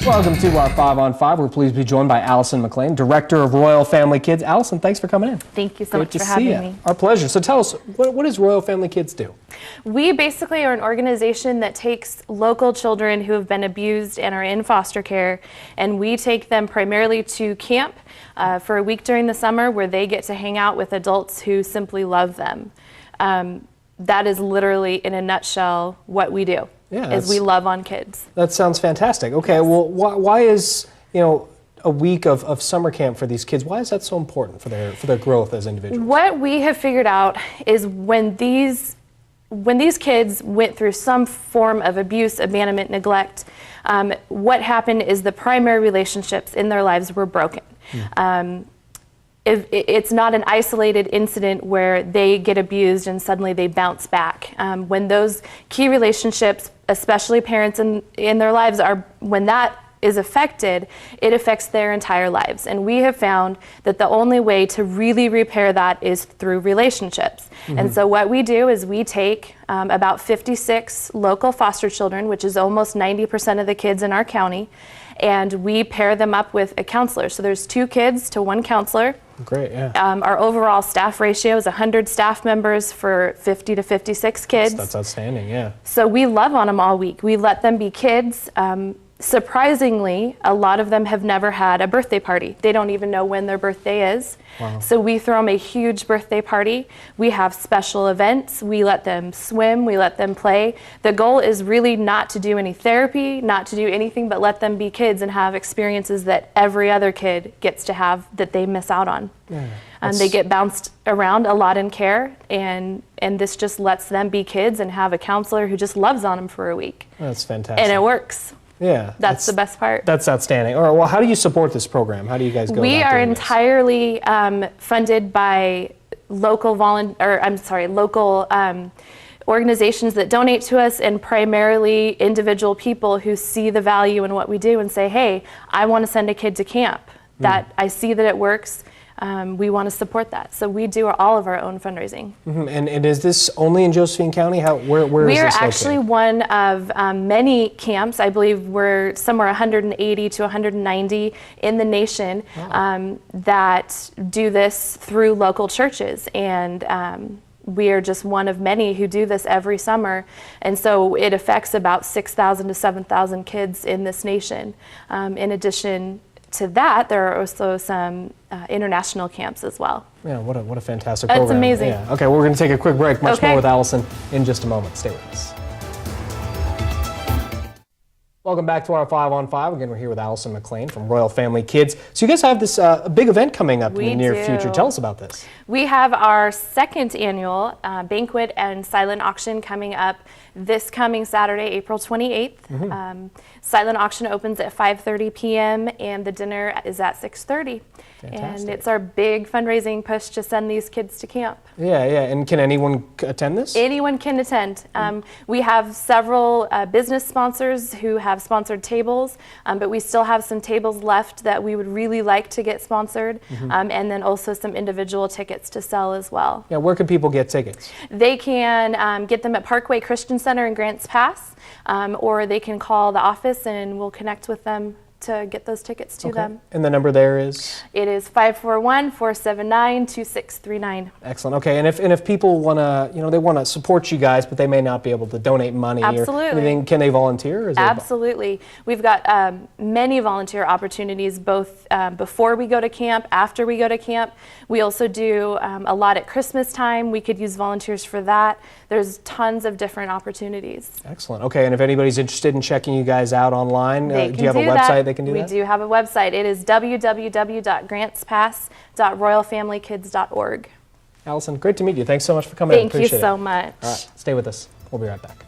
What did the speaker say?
Welcome to our 5 on 5. We're pleased to be joined by Allison Mclain, Director of Royal Family Kids. Allison, thanks for coming in. Thank you so much for having me. Our pleasure. So tell us, what does Royal Family Kids do? We basically are an organization that takes local children who have been abused and are in foster care, and we take them primarily to camp for a week during the summer where they get to hang out with adults who simply love them. That is literally, in a nutshell, what we do. Yeah, is we love on kids. That sounds fantastic. Okay, well, why is, a week of summer camp for these kids, why is that so important for their growth as individuals? What we have figured out is when these kids went through some form of abuse, abandonment, neglect, what happened is the primary relationships in their lives were broken. It's not an isolated incident where they get abused and suddenly they bounce back. When those key relationships, especially parents in their lives, when that is affected, it affects their entire lives. And we have found that the only way to really repair that is through relationships. And so what we do is we take about 56 local foster children, which is almost 90% of the kids in our county, and we pair them up with a counselor. So there's 2 kids to 1 counselor. Great, yeah. Our overall staff ratio is 100 staff members for 50 to 56 kids. That's outstanding, yeah. So we love on them all week. We let them be kids. Surprisingly, a lot of them have never had a birthday party. They don't even know when their birthday is. Wow. So we throw them a huge birthday party. We have special events. We let them swim. We let them play. The goal is really not to do any therapy, not to do anything but let them be kids and have experiences that every other kid gets to have that they miss out on. Yeah, they get bounced around a lot in care, and this just lets them be kids and have a counselor who just loves on them for a week. That's fantastic. And it works. Yeah, that's the best part. That's outstanding. All right, well, how do you support this program? How do you guys go? We are entirely funded by local organizations that donate to us, and primarily individual people who see the value in what we do and say, "Hey, I want to send a kid to camp. That I see that it works." We want to support that. So we do all of our own fundraising. And is this only in Josephine County? Where is this located? We are actually one of many camps. I believe we're somewhere 180 to 190 in the nation that do this through local churches. And we are just one of many who do this every summer. And so it affects about 6,000 to 7,000 kids in this nation. In addition to that, there are also some international camps as well. Yeah, what a fantastic program. It's amazing. Yeah. Okay, well, we're going to take a quick break. Much more with Allison in just a moment. Stay with us. Welcome back to our 5 on 5. Again, we're here with Allison Mclain from Royal Family Kids. So you guys have this big event coming up in the near future. Tell us about this. We have our 2nd annual banquet and silent auction coming up this coming Saturday, April 28th. Silent auction opens at 5:30 p.m. and the dinner is at 6:30. Fantastic. And it's our big fundraising push to send these kids to camp. Yeah, yeah. And can anyone attend this? Anyone can attend. We have several business sponsors who have sponsored tables, but we still have some tables left that we would really like to get sponsored, and then also some individual tickets to sell as well. Yeah, where can people get tickets? They can get them at Parkway Christian Center in Grants Pass, or they can call the office and we'll connect with them to get those tickets to them. And the number there is? It is 541-479-2639. Excellent. Okay, and if people want to, they want to support you guys, but they may not be able to donate money or anything, can they volunteer? Or is Absolutely. We've got many volunteer opportunities, both before we go to camp, after we go to camp. We also do a lot at Christmas time. We could use volunteers for that. There's tons of different opportunities. Excellent. Okay, and if anybody's interested in checking you guys out online, do you have a website they can do that? We do have a website. It is www.grantspass.royalfamilykids.org. Allison, great to meet you. Thanks so much for coming in. Thank you so much. All right, stay with us. We'll be right back.